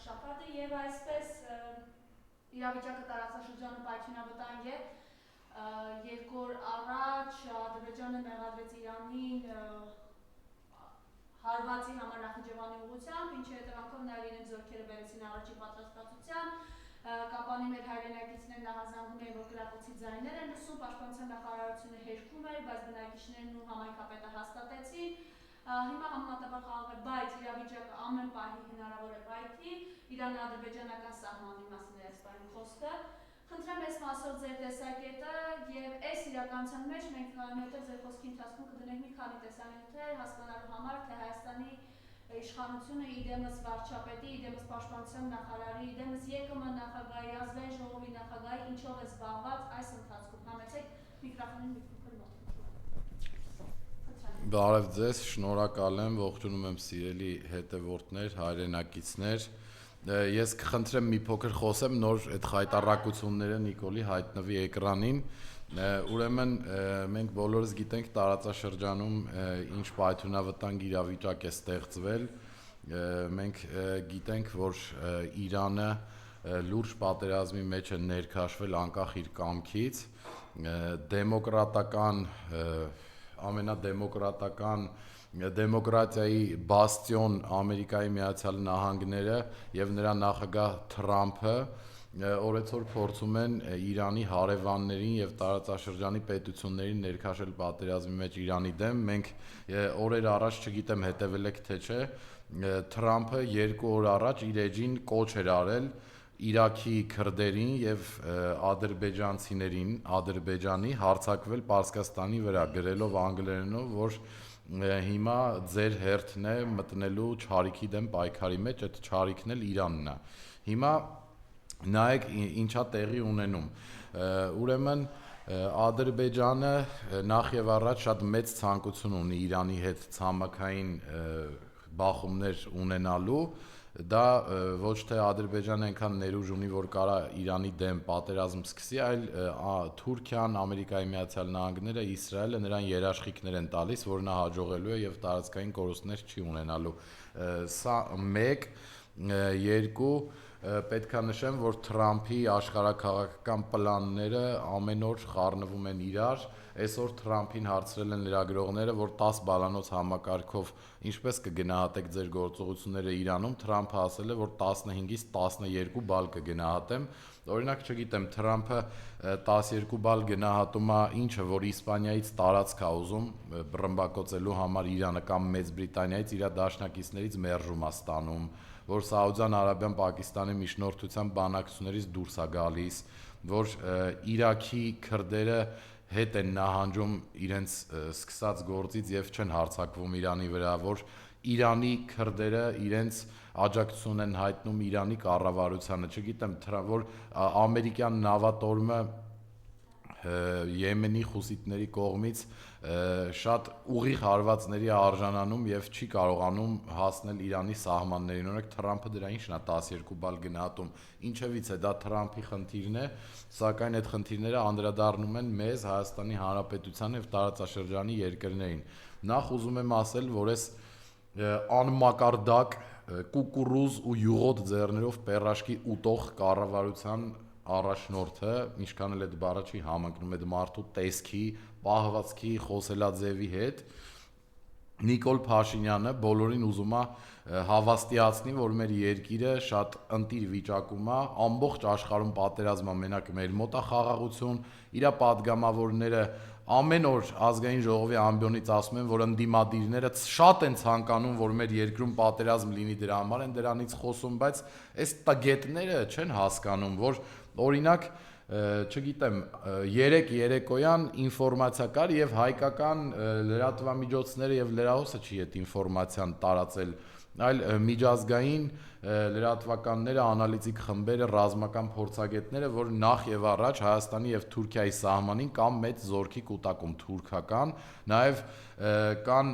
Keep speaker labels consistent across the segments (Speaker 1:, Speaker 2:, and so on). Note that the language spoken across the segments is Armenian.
Speaker 1: շաբաթը եւ այսպես իրավիճակը տարածաշրջանը պայթյունավտանգ է։ 2 օր առաջ Ադրբեջանը մեղադրեց Իրանին հարվածի համար Նախիջևանի ուղղությամբ, ինչի հետևանքով նաև իրենց զորքերը բերեցին առաջի պատրաստվածության։ Կապանի մեր հայրենակիցներն ահազանգում էին, որ գրակոծի ձայներ են լսում, պաշտպանության նախարարությունը հերքում էր, բայց բնակիչներն ու համայնքապետը հաստատեցին։ Հիմա համեմատաբար խաղաղ է, բայց իրավիճակը ամեն պահի հնարավոր է պայթի, Իրան-ադրբեջանական սահմանի մասին է այս պահին խոսքը։ Խնդրեմ այս մասով ձեր տեսակետը եւ այս իրականության մեջ մենք նույնիսկ ձեր խոսքի ընթացքում կդնենք մի քանի տեսանյութեր հասկանալու համար, թե Հայաստանի իշխանությունը իդեմս վարչապետի, իդեմս պաշտպանության նախարարի, իդեմս ԵԿՄ նախագահի, ազգային ժողովի նախագահի ինչով է զբաղված այս ընթացքում։ Համեցեք միկրոֆոնին մի փոքր մոտ։
Speaker 2: Բարև ձեզ, շնորհակալ եմ, ողջունում եմ սիրելի հետևորդներ, հայրենակիցներ։ Ես կխնդրեմ մի փոքր խոսեմ, նոր այդ խայտառակությունները Նիկոլի հայտնվի էկրանին։ Ուրեմն մենք բոլորս գիտենք տարածաշրջանում ինչ պայթյունավտանգ իրավիճակ է ստեղծվել։ Մենք գիտենք, որ Իրանը լուրջ պատերազմի մեջ է ներքաշվել անկախ իր կամքից, ամենադեմոկրատական դեմոկրատիայի բաստիոն Ամերիկայի Միացյալ Նահանգները եւ նրա նախագահ Թրամփը օրեցօր փորձում են Իրանի հարևաններին եւ տարածաշրջանի պետություններին ներքաշել պատերազմի մեջ Իրանի դեմ։ Մենք օրեր առաջ, չգիտեմ հետևել եք թե չէ, Թրամփը 2 օր առաջ իր էջին կոչ էր արել Իրաքի քրդերին եւ ադրբեջանցիներին, Ադրբեջանի հարձակվել Պարսկաստանի վրա, գրելով անգլերենով, որ հիմա ձեր հերթն է մտնելու չարիքի դեմ պայքարի մեջ, այդ չարիքն էլ Իրանն է։ Հիմա նայեք ինչա տեղի ունենում։ Ուրեմն Ադրբեջանը նախ եւ առաջ շատ մեծ ցանկություն ունի Իրանի հետ ցամաքային բախումներ ունենալու, դա ոչ թե Ադրբեջանը այնքան ներուժ ունի, որ կարա Իրանի դեմ պատերազմ սկսի, այլ Թուրքիան, Ամերիկայի Միացյալ Նահանգները, Իսրայելը նրան երաշխիքներ են տալիս, որ նա հաջողելու է եւ տարածքային կորուստներ չի ունենալու։ Սա 1, 2 պետք է նշեմ, որ Թրամփի աշխարհաքաղաքական պլանները ամեն օր խառնվում են իրար։ Այսօր Թրամփին հարցրել են լրագրողները, որ 10 բալանոց համակարգով ինչպես կգնահատեք ձեր գործողությունները Իրանում, Թրամփը ասել է, որ 15-ից 12 բալ կգնահատեմ։ Օրինակ, չգիտեմ, Թրամփը 12 բալ գնահատում է ինչը, որ Իսպանիայից տարածք է ուզում բռնբակոծելու համար Իրանը կամ Մեծ Բրիտանիայից իր դաշնակիցներից մերժում է ստանում, որ Սաուդյան Արաբիան Պակիստանի միջնորդությամբ բանակցություններից դուրս է գալիս, որ Իրաքի քրդերը հետ են նահանջում իրենց սկսած գործից եւ չեն հարձակվում Իրանի վրա, որ Իրանի քրդերը իրենց աջակցություն են հայտնում Իրանի կառավարությանը, չգիտեմ, որ ամերիկյան նավատորմը Եմենի խուսիտների կողմից շատ ուղիղ հարվածների արժանանում եւ չի կարողանում հասնել Իրանի սահմաններին։ Օրինակ Թրամփը դրա ինչն է 12 բալ գնահատում։ Ինչևից է դա Թրամփի խնդիրն է, սակայն այդ խնդիրները անդրադառնում են մեզ Հայաստանի Հանրապետության եւ տարածաշրջանի երկրներին։ Նախ ուզում եմ ասել, որ այս անմակարդակ կուկուռուզ ու յուղոտ ձեռներով պերաշկի ուտող կառավարության առաջնորդը, ինչքան էլ այդ բառը չի համընկնում այդ մարդու տեսքի, պահվածքի, խոսելաձևի հետ, Նիկոլ Փաշինյանը բոլորին ուզում է հավաստիացնի, որ մեր երկիրը շատ ընտիր վիճակում է, ամբողջ աշխարհում պատերազմը մենակ մեր մոտ է խաղաղություն, իր падգամավորները ամեն օր ազգային ժողովի ամբիոնից ասում են, որ ընդդիմադիրները շատ են ցանկանում, որ մեր երկրում պատերազմ լինի, դրա համար են դրանից խոսում, բայց այս տգետները չեն հասկանում, որ օրինակ չգիտեմ, 3 երեկոյան ինֆորմացիա կար եւ հայկական լրատվամիջոցները եւ լրահոսը չի այդ ինֆորմացիան տարածել, այլ միջազգային լրատվականները, անալիտիկ խմբերը, ռազմական փորձագետները, որ նախ եւ առաջ Հայաստանի եւ Թուրքիայի սահմանին կան մեծ զորքի կուտակում թուրքական, նաեւ կան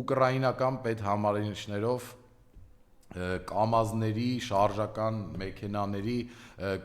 Speaker 2: ուկրաինական պետհամարիչներով կամազների, շարժական մեքենաների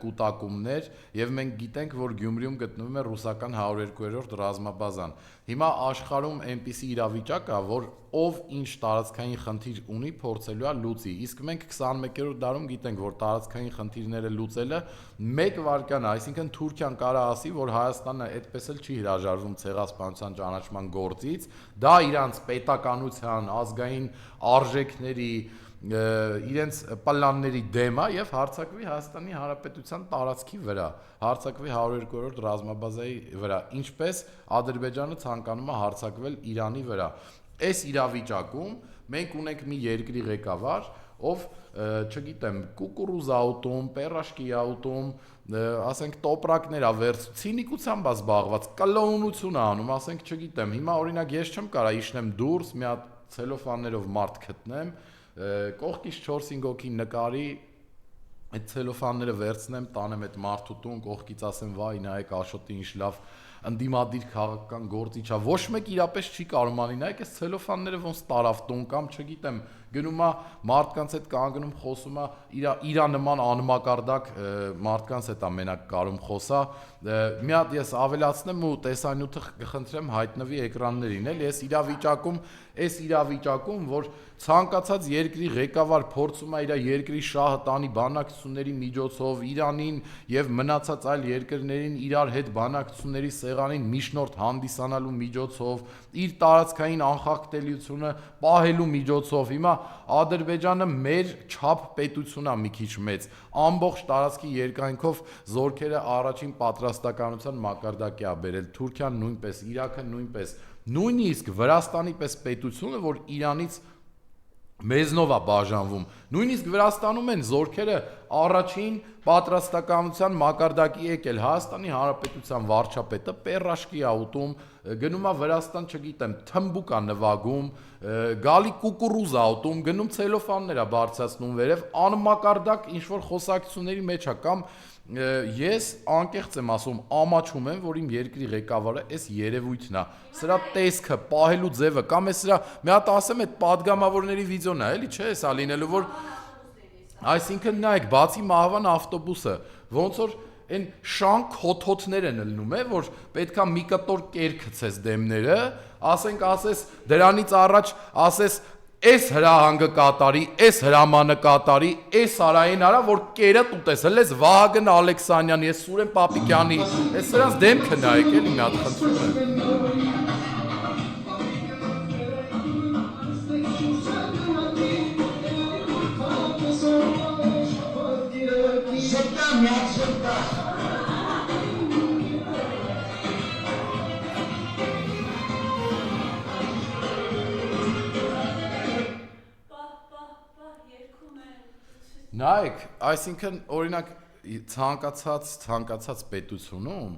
Speaker 2: կուտակումներ եւ մենք գիտենք, որ Գյումրիում գտնվում է ռուսական 102-րդ ռազմաբազան։ Հիմա աշխարհում այնպիսի իրավիճակ է, որ ով ինչ տարածքային խնդիր ունի, փորձելու է լուծի։ Իսկ մենք 21-րդ դարում գիտենք, որ տարածքային խնդիրները լուծելը 1 վայրկյան է, այսինքն Թուրքիան կարող ասի, որ Հայաստանը այդպես էլ չի հրաժարվում ցեղասպանության ճանաչման գործից, դա իրանց պետականության, ազգային արժեքների իրենց պլանների դեմ է եւ հարձակվի Հայաստանի Հանրապետության տարածքի վրա, հարձակվի 102-րդ ռազմաբազայի վրա, ինչպես Ադրբեջանը ցանկանում է հարձակվել Իրանի վրա։ Այս իրավիճակում մենք ունենք մի երկրի ղեկավար, ով, չգիտեմ, կուկուրուզա ուտում, պերաշկի ուտում, ասենք տոպրակներ ավերց, ցինիկությամբ է զբաղված, կլոնություն է անում, ասենք, չգիտեմ, հիմա օրինակ ես չեմ կարա իջնեմ դուրս, մի հատ ցելոֆաններով մարդ գտնեմ, կողքից 4-5 հոգի նկարի, այդ ցելոֆանները վերցնեմ, տանեմ այդ մարդու տուն, կողքից ասեմ, վայ, նայեք Աշոտի ինչ լավ ընդդիմադիր քաղաքական գործիչ է, ոչ մեկ իրապես չի կարող անի, նայեք այս ցելոֆանները ոնց տարավ տուն կամ չգիտեմ, գնում է մարդկանց հետ կանգնում խոսում է իրա նման անմակարդակ մարդկանց հետ է մենակ կարում խոսա, մի հատ ես ավելացնեմ ու տեսանյութը կխնդրեմ հայտնվի էկրաններին, էլի այս իրավիճակում, որ ցանկացած երկրի ղեկավար փորձում է իր երկրի շահը տանի բանակցությունների միջոցով Իրանին եւ մնացած այլ երկրներին իրար հետ բանակցությունների սեղանին միջնորդ հանդիսանալու միջոցով, իր տարածքային անխախտելիությունը պահելու միջոցով, հիմա Ադրբեջանը մեր չափ պետություն է մի քիչ մեծ, ամբողջ տարածքի երկայնքով զորքերը առաջին պատրաստականության մակարդակի է բերել, Թուրքիան նույնպես, Իրաքը նույնպես, նույնիսկ Վրաստանի պես պետությունը, որ Իրանից մեզնով է բաժանվում, նույնիսկ Վրաստանում են զորքերը առաջին պատրաստականության մակարդակի եկել, Հայաստանի Հանրապետության վարչապետը պերաշկի է ուտում, գնում է Վրաստան, չգիտեմ, թմբուկ է նվագում, գալի կուկուրուզ է ուտում, գնում ցելոֆաններ է բարձրացնում վերև, անմակարդակ ինչ-որ խոսակցությունների մեջ է կամ ես անկեղծ եմ ասում, ամաչում եմ, որ իմ երկրի ղեկավարը այս երևույթն է, սրա տեսքը, պահելու ձևը, կամ ես սրա, մի հատ ասեմ այդ падգամավորների վիդեոն է, էլի չէ, սա լինելու, որ այսինքն նայեք, բացի մահվան ավտոբուսը, ոնց որ այն շանք հոթոթներ են ելնում, որ պետքա մի կտոր կեր գցես դեմները, ասես դրանից առաջ ասես Էս հրահանգը կատարի, էս հրամանը կատարի, էս արային արա, որ կերը տուտես, հլես Վահագն Ալեքսանյանի, ես Սուրեն Պապիկյանի, ես սրանց դեմքը նայեք էլի մի հատ խնդրում եմ։ Նայեք, այսինքն օրինակ ցանկացած պետությունում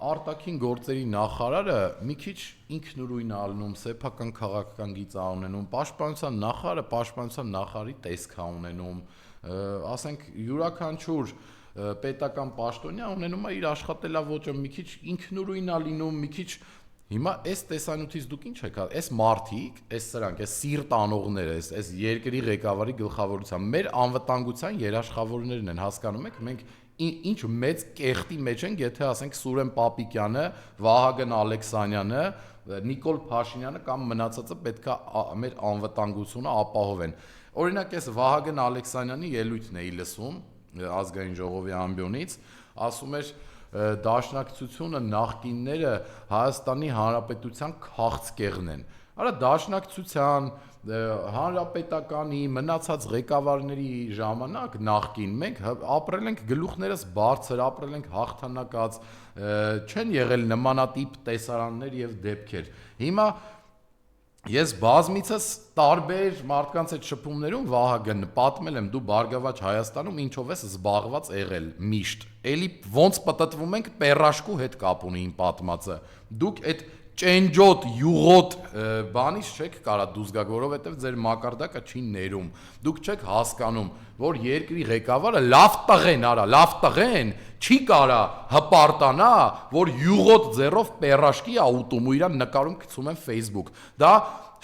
Speaker 2: արտաքին գործերի նախարարը մի քիչ ինքնուրույն ալնում, սեփական քաղաքական գիծ ունենում, պաշտպանության նախարարը պաշտպանության նախարարի տեսք է ունենում, ասենք յուրաքանչյուր պետական պաշտոնյա ունենում է իր աշխատելավոճը, մի քիչ ինքնուրույն է լինում, մի քիչ Հիմա այս տեսանյութից դուք ինչ եք, այս մարդիկ, այս սրանք, այս սիրտ անողները, այս երկրի ղեկավարի գլխավորությամբ մեր անվտանգության երաշխավորներն են, հասկանում եք, մենք ինչ մեծ կեղտի մեջ ենք, եթե ասենք Սուրեն Պապիկյանը, Վահագն Ալեքսանյանը, Նիկոլ Փաշինյանը կամ մնացածը պետքա մեր անվտանգությունը ապահովեն։ Օրինակ ես Վահագն Ալեքսանյանի ելույթն էի լսում ազգային ժողովի ամբիոնից, ասում էր Դաշնակցությունը նախկինները Հայաստանի Հանրապետության քաղցկեղն են։ Արա դաշնակցության, հանրապետականի, մնացած ղեկավարների ժամանակ նախկին մենք ապրել ենք գլուխներս բարձր, ապրել ենք հաղթանակած, չեն եղել նմանատիպ տեսարաններ եւ դեպքեր։ Հիմա ես բազմիցս տարբեր մարդկանց այդ շփումներում Վահագն պատմել եմ դու Բարգավաճ Հայաստանում ինչով ես զբաղված եղել միշտ։ Էլի ոնց պատտվում ենք պերաշկու հետ կապ ունի իմ պատմածը։ Դուք այդ ճենջոտ, յուղոտ բանից չեք կարա դուրս գաք, որովհետև ձեր մակարդակը չի ներում։ Դուք չեք հասկանում, որ երկրի ղեկավարը լավ տղեն արա, լավ տղեն չի կարա հպարտանա, որ յուղոտ ձեռով պերաշկի ա ուտում ու իրան նկարում գցում են Facebook։ Դա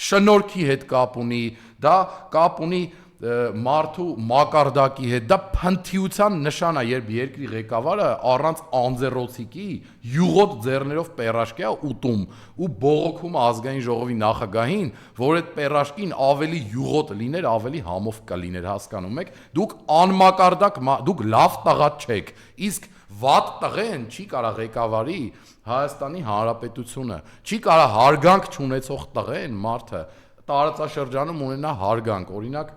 Speaker 2: շնորհքի հետ կապ ունի, դա կապ ունի մարդու մակարդակի հետ, դա փնթիության նշան է, երբ երկրի ղեկավարը առանց անձեռոցիկի յուղոտ ձեռներով պերաշկի է ուտում ու բողոքում ազգային ժողովի նախագահին, որ այդ պերաշկին ավելի յուղոտ լիներ, ավելի համով կլիներ, հասկանում եք, դուք անմակարդակ, դուք լավ տղա չեք, իսկ վատ տղեն չի կարող ղեկավարի Հայաստանի Հանրապետությունը, չի կարող հարգանք չունեցող տղեն մարդը տարածաշրջանում ունենա հարգանք, օրինակ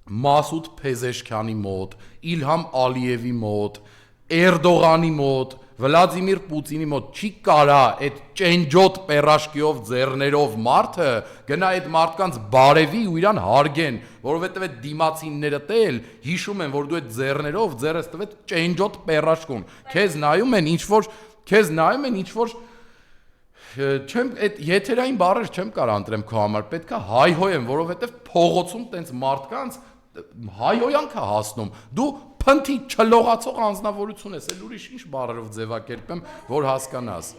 Speaker 2: Մասուդ Փեզեշքյանի մոտ, Իլհամ Ալիևի մոտ, Էրդողանի մոտ, Վլադիմիր Պուտինի մոտ չի կարա այդ ճենջոտ պերաշկիով ձեռներով մարդը գնա այդ մարդկանց բարևի ու իրան հարգեն, որովհետև այդ դիմացինները տել հիշում են, որ դու այդ ձեռներով ձեռս տվեց ճենջոտ պերաշկուն, քեզ նայում են ինչ-որ չեմ այդ եթերային բառեր չեմ կարող ընտրեմ քո համար, պետքա հայհոյեմ, որովհետև փողոցում տենց մարդկանց հայհոյանք է հասնում։ Դու փնթի չլողացող անձնավորություն ես, էլ ուրիշ ինչ բառերով ձևակերպեմ, որ հասկանաս։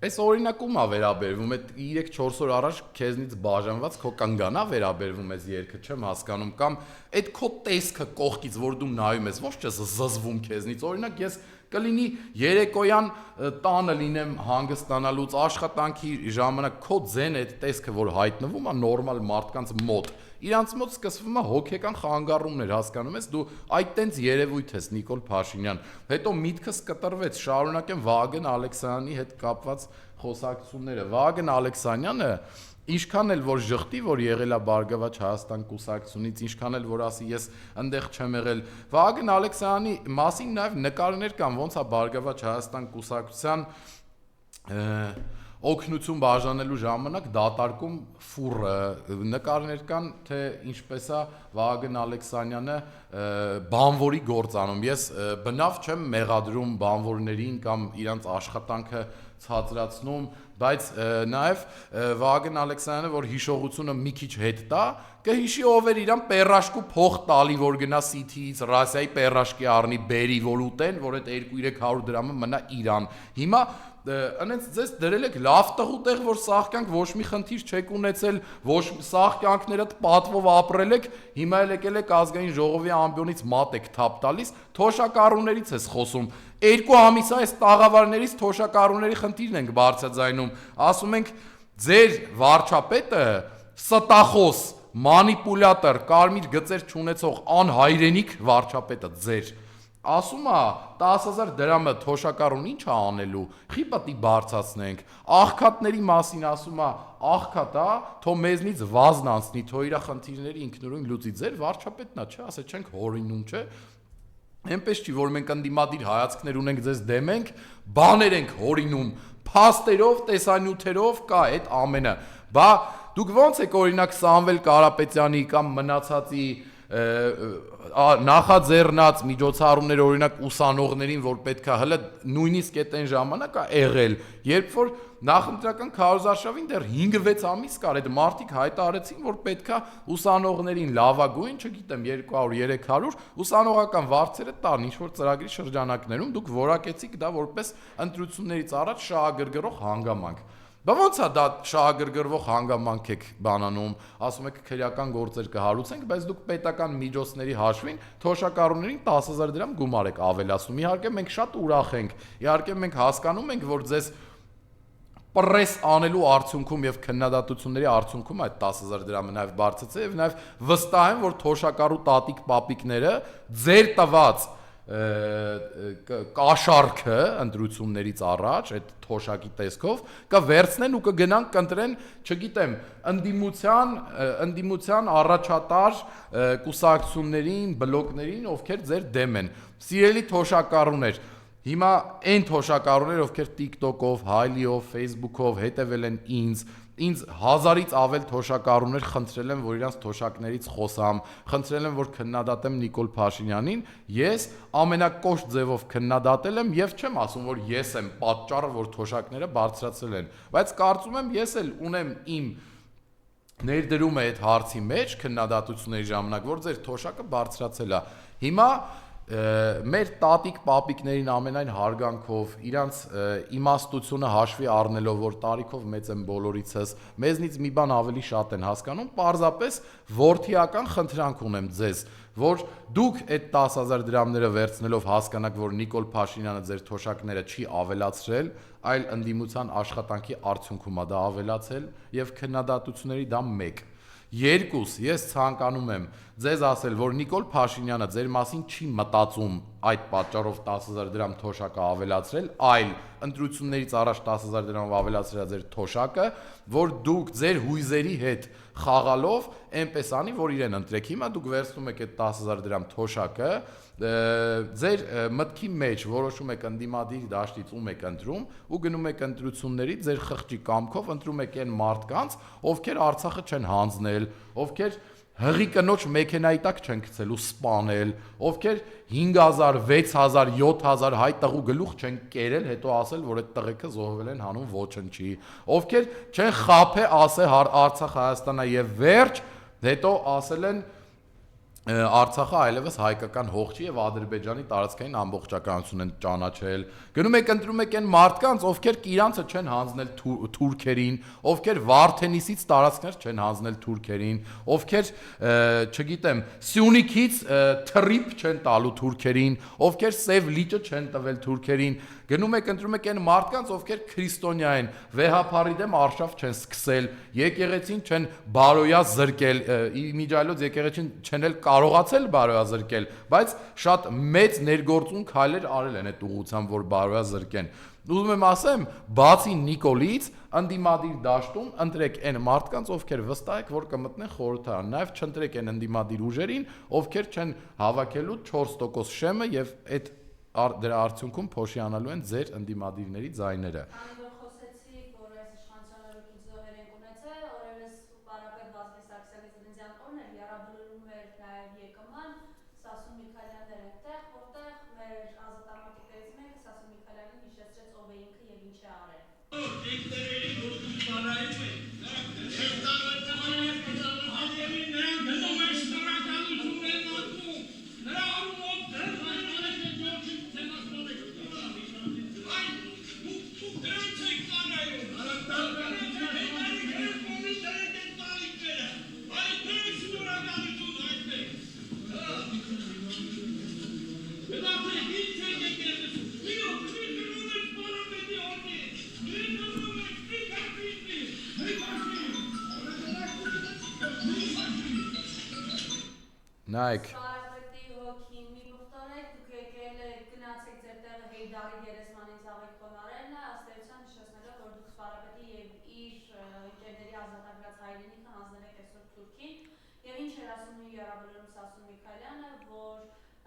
Speaker 2: Այս օրինակում է վերաբերվում, այդ 3-4 օր առաջ քեզնից բաժանված քո կնգանա վերաբերվում այս երգը, չեմ հասկանում, կամ այդ քո տեսքը կողքից, որ դու նայում ես, ոչ չես զզվում քեզնից, օրինակ ես կլինի երեկոյան տանը լինեմ հանգստանալուց աշխատանքի ժամանակ քո ձեն այդ տեսքը, որ հայտնվում է նորմալ մարդկանց մոտ, իրանց մոտ սկսվում է հոգեկան խանգարումներ, հասկանում ես, դու այդ տենց երևույթ ես Նիկոլ Փաշինյան, հետո միտքս կտրվեց, շարունակեմ Վահագն Ալեքսանյանի հետ կապված խոսակցությունները, Վահագն Ալեքսանյանը ինչքան էլ որ ժխտի, որ եղել է Բարգավաճ Հայաստան կուսակցությունից, ինչքան էլ որ ասի ես այնտեղ չեմ եղել, Վահագն Ալեքսանյանի մասին նաև նկարներ կան, ոնց է Բարգավաճ Հայաստան կուսակցության օգնություն բաժանելու ժամանակ դատարկում ֆուրը, նկարներ կան, թե ինչպես է Վահագն Ալեքսանյանը բանվորի գործ անում, ես բնավ չեմ մեղադրում բանվորներին կամ իրանց աշխատանքը ցածրացնում, բայց նաև Վահագն Ալեքսանյանը, որ հիշողությունը մի քիչ հետ տա, կհիշի ով էր իրան պերաշկու փող տալի, որ գնա Սիթիից Ռասիայի պերաշկի առնի, բերի, որ ուտեն, որ այդ 2-300 դրամը մնա իրան։ Հիմա անենց ձեզ դրել եք լավ տղուտեղ, որ սաղ կյանք ոչ մի խնդիր չեք ունեցել, ոչ սաղ կյանքներդ պատվով ապրել եք, հիմա եկել եք ազգային ժողովի ամբիոնից մատ եք թափ տալիս, թոշակառուներից ես խոսում։ 2 ամիս այս տաղավարներից թոշակառուների խնդիրն ենք բարձրաձայնում, ասում ենք ձեր վարչապետը ստախոս, մանիպուլյատոր, կարմիր գծեր չունեցող անհայրենիք վարչապետը ձեր ասում է 10,000 դրամը թոշակառուն ինչ է անելու, խի պետք է բարձրացնենք, աղքատների մասին ասում է, աղքատ է, թո մեզնից վազն անցնի, թո իր խնդիրների ինքնուրույն լուծի, ձեր վարչապետն է, չէ, ասե չենք հորինում, չէ։ Այնպես չի, որ մենք ընդդիմադիր հայացքներ ունենք, ձեզ դեմ ենք, բաներ ենք հորինում, փաստերով, տեսանյութերով կա այդ ամենը։ Բա դուք ո՞նց եք օրինակ Սամվել Կարապետյանի կամ մնացածի նախաձեռնած միջոցառումներ օրինակ ուսանողներին, որ պետքա հələ նույնիսկ այդ ժամանակ է եղել, երբ որ նախընտրական քարոզարշավին դեռ 5-6 ամիս կար, այդ մարդիկ հայտարարեցին, որ պետքա ուսանողներին լավագույն, չգիտեմ, 200-300 ուսանողական վարձերը տան, ինչ-որ ծրագրի շրջանակներում, դուք որակեցիք դա որպես ընտրություններից առաջ շահագրգռող հանգամանք։ Բա ո՞նց է դա շահագրգռվող հանգամանք եք բանանում, ասում եք քրեական գործեր կհարուցենք, բայց դուք պետական միջոցների հաշվին թոշակառուներին 10,000 դրամ գումար եք ավելացնում։ Իհարկե մենք շատ ուրախ ենք, իհարկե մենք հասկանում ենք, որ ձեզ պրես անելու արդյունքում եւ քննադատությունների արդյունքում այդ 10,000 դրամը նաեւ բարձրացել եւ նաեւ վստահ եմ, որ թոշակառու տատիկ պապիկները ձեր տված կաշառքը ընտրություններից առաջ այդ թոշակի տեսքով կվերցնեն ու կգնան կընտրեն, չգիտեմ, ընդդիմության առաջատար կուսակցություններին, բլոկներին, ովքեր ձեր դեմ են։ Սիրելի թոշակառուներ, հիմա այն թոշակառուներ, ովքեր TikTok-ով, Highly-ով, Facebook-ով հետևել են ինձ 1000-ից ավել թոշակառուներ խնդրել են, որ իրանց թոշակներից խոսամ, խնդրել են, որ քննադատեմ Նիկոլ Փաշինյանին, ես ամենակոշտ ձևով քննադատել եմ եւ չեմ ասում, որ ես եմ պատճառը, որ թոշակները բարձրացել են, բայց կարծում եմ ես էլ ունեմ իմ ներդրումը այդ հարցի մեջ քննադատությունների ժամանակ, որ ձեր թոշակը բարձրացել է։ Հիմա մեր տատիկ պապիկներին ամենայն հարգանքով, իրանց իմաստությունը հաշվի առնելով, որ տարիքով մեծ են բոլորիցս, մեզնից մի բան ավելի շատ են հասկանում, պարզապես որդիական խնդրանք ունեմ ձեզ, որ դուք այդ 10,000 դրամները վերցնելով հասկանաք, որ Նիկոլ Փաշինյանը ձեր թոշակները չի ավելացրել, այլ ընդդիմության աշխատանքի արդյունքում է դա ավելացել եւ քննադատությունների դա 1 Երկուս, ես ցանկանում եմ ձեզ ասել, որ Նիկոլ Փաշինյանը ձեր մասին չի մտածում այդ պատճառով 10,000 դրամ թոշակը ավելացրել, այլ ընտրություններից առաջ 10,000 դրամով ավելացրել ձեր թոշակը, որ դուք ձեր հույզերի հետ խաղալով այնպես անի, որ իրեն ընտրեք։ Հիմա դուք վերցնում եք այդ 10,000 դրամ թոշակը, ձեր մտքի մեջ որոշում եք ընդդիմադիր դաշտից ում եք ընտրում ու գնում եք ընտրությունների ձեր խղճի կամքով ընտրում եք այն մարդկանց, ովքեր Արցախը չեն հանձնել, ովքեր հղի կնոջ մեքենայի տակ չեն գցել ու սպանել, ովքեր 5,000, 6,000, 7,000 հայ տղու գլուխ չեն կերել, հետո ասել, որ այդ տղեկը զոհվել են հանուն ոչնչի, ովքեր չեն խափե ասել Արցախ Հայաստանա եւ վերջ, հետո ասել են Արցախը այլևս հայկական հող չի եւ Ադրբեջանի տարածքային ամբողջականություն են ճանաչել։ Գնում եք ընտրում եք այն մարդկանց, ովքեր Իրանցը չեն հանձնել թուրքերին, ովքեր Վարդենիսից տարածքներ չեն հանձնել թուրքերին, ովքեր, չգիտեմ, Սյունիքից թրիփ չեն տալու թուրքերին, ովքեր Սև լիճը չեն տվել թուրքերին։ Գնում եք ընտրում եք այն մարդկանց, ովքեր քրիստոնյա են, վեհափարի դեմ արշավ չեն սկսել, եկեղեցին չեն բարոյա զրկել, իմիջիայլոց եկեղեցին չեն էլ կարողացել բարոյա զրկել, բայց շատ մեծ ներգործուն քայլեր արել են այդ ուղղությամբ, որ բարոյա զրկեն։ Ուզում եմ ասեմ, բացի Նիկոլից, ընդդիմադիր դաշտում ընտրեք այն մարդկանց, ովքեր վստահ եք, որ կմտնեն խորհրդարան, նաև չընտրեք այն ընդդիմադիր ուժերին, ովքեր չեն հավաքելու 4% շեմը եւ այդ դրա արդյունքում փոշիանալու են ձեր ընդդիմադիրների ձայները։
Speaker 1: Խոսեցիք, որ այս իշխանությունների զոհեր են ունեցել, օրերս պարապետ Վազգեն Սարգսյանի ծննդյան օրն էր, յարաբլուրում էր նաև ԵԿՄ-ն, Սասուն Միքայելյանն էր այնտեղ, որտեղ մեր ազատամարտիկներից մեկը Սասուն Միքայելյանին հիշեցրեց ով է ինքը եւ ինչ է արել։
Speaker 2: Նայեք
Speaker 1: Պարապետի հոգին մի փոխտորեք, դուք եկել եք գնացեք ձեր տեղը Հեյդարի գերեզմանին ցավեք խոնարհելն է, ըստ էության նշեցնելով, որ դուք Պարապետի եւ իր ընկերների ազատագրած հայրենիքը հանձնել եք այսօր Թուրքին, եւ ինչ էր ասում Յարաբլուրում Սասուն Միքայելյանը, որ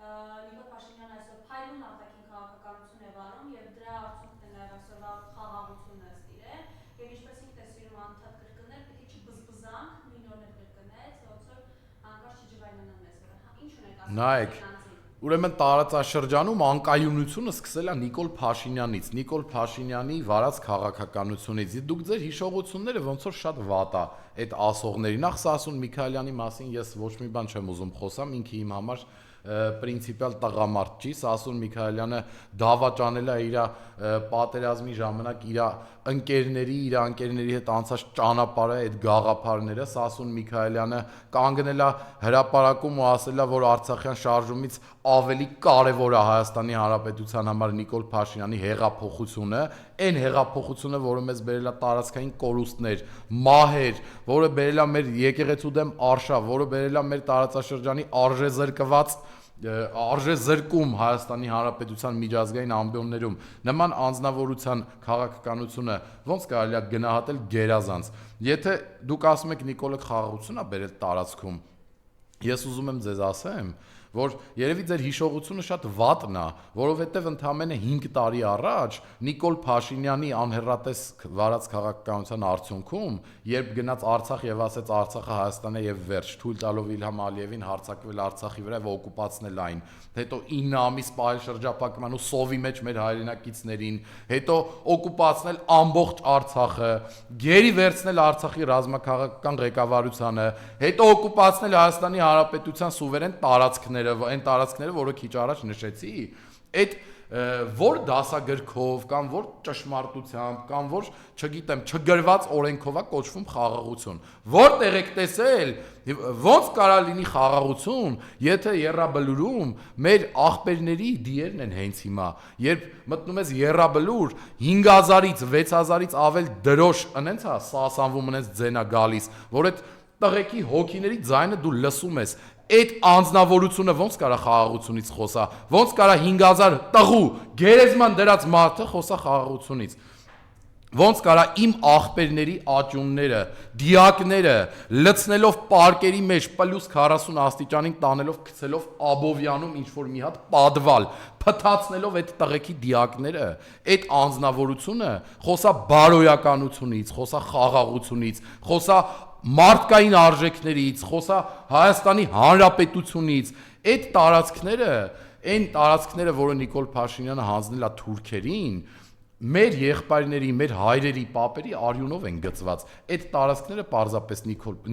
Speaker 1: Նիկոլ Փաշինյանը այսօր փայլուն արտաքին քաղաքականություն է վարում եւ դրա արդյունքն է նաեւ այսօրվա խաղաղությունը ըստ իրեն, եւ ինչպես ինքն է սիրում անդադ կրկնել, պետք է չբզբզանք, նույն օրն էլ կրկնեց, ոնց որ հանկարծ չջվայնանան մեզ վրա։ Ինչ ունեք ասում։
Speaker 2: Նայեք, ուրեմն տարածաշրջանում անկայունությունը սկսել է Նիկոլ Փաշինյանից, Նիկոլ Փաշինյանի վարած քաղաքականությունից։ Դուք ձեր հիշողությունները ոնց որ շատ վատ է այդ ասողների։ Նախ Սասուն Միքայելյանի մասին ես ոչ մի բան չեմ ուզում խոսամ, ինքը իմ համար պրինցիպիալ տղամարդ չի, Սասուն Միքայելյանը դավաճանել է իր պատերազմի ժամանակ իր ընկերների հետ անցած ճանապարհը, այդ գաղափարները, Սասուն Միքայելյանը կանգնել է հրապարակում ու ասել է, որ Արցախյան շարժումից ավելի կարևոր է Հայաստանի Հանրապետության համար Նիկոլ Փաշինյանի հեղափոխությունը, այն հեղափոխությունը, որը մեզ բերել է տարածքային կորուստներ, մահեր, որը բերել է մեր եկեղեցու դեմ արշավ, որը բերել է մեր տարածաշրջանի արժեզրկված արժեզրկում Հայաստանի Հանրապետության միջազգային ամբիոններում նման անձնավորության քաղաքականությունը ոնց կարելի է գնահատել գերազանց։ Եթե դուք ասում եք Նիկոլը խաղաղություն է բերել տարածքում, ես ուզում եմ ձեզ ասեմ, որ երևի ձեր հիշողությունը շատ վատն է, որովհետև ընդամենը 5 տարի առաջ Նիկոլ Փաշինյանի անհեռատես վարած քաղաքականության արդյունքում, երբ գնաց Արցախ եւ ասեց Արցախը Հայաստան է եւ վերջ, թույլ տալով Իլհամ Ալիևին հարձակվել Արցախի վրա եւ օկուպացնել այն, հետո 9 ամիս պահել շրջափակման ու սովի մեջ մեր հայրենակիցներին, հետո օկուպացնել ամբողջ Արցախը, գերի վերցնել Արցախի ռազմաքաղաքական ղեկավարությանը, հետո օկուպացնել Հայաստանի Հանրապետության սուվերեն տարածքները տարածքները, այն տարածքները, որը քիչ առաջ նշեցի, այդ որ դասագրքով կամ որ ճշմարտությամբ կամ որ, չգիտեմ, չգրված օրենքով է կոչվում խաղաղություն։ Որտեղ եք տեսել, ոնց կարա լինի խաղաղություն, եթե Եռաբլուրում մեր աղբերների դիերն են հենց հիմա, երբ մտնում ես Եռաբլուր 5000-ից 6000-ից ավել դրոշ, ընենց է սասանվում, ընենց ձենա գալիս, որ այդ տղեկի հոգիների ձայնը դու լսում ես։ Այդ անձնավորությունը ոնց կարա խաղաղությունից խոսա, ոնց կարա 5000 տղու գերեզման դրած մարդը խոսա խաղաղությունից, ոնց կարա իմ աղբերների աճյունները, դիակները լցնելով պարկերի մեջ պլյուս 40 աստիճանին տանելով գցելով Աբովյանում ինչ-որ մի հատ պատվալ, փթացնելով այդ տղեկի դիակները, այդ անձնավորությունը խոսա բարոյականությունից, խոսա խաղաղությունից, խոսա մարդկային արժեքներից, խոսա Հայաստանի Հանրապետությունից, այդ տարածքները, այն տարածքները, որը Նիկոլ Փաշինյանը հանձնել է թուրքերին, մեր եղբայրների, մեր հայրերի, պապերի արյունով են գծված։ Այդ տարածքները պարզապես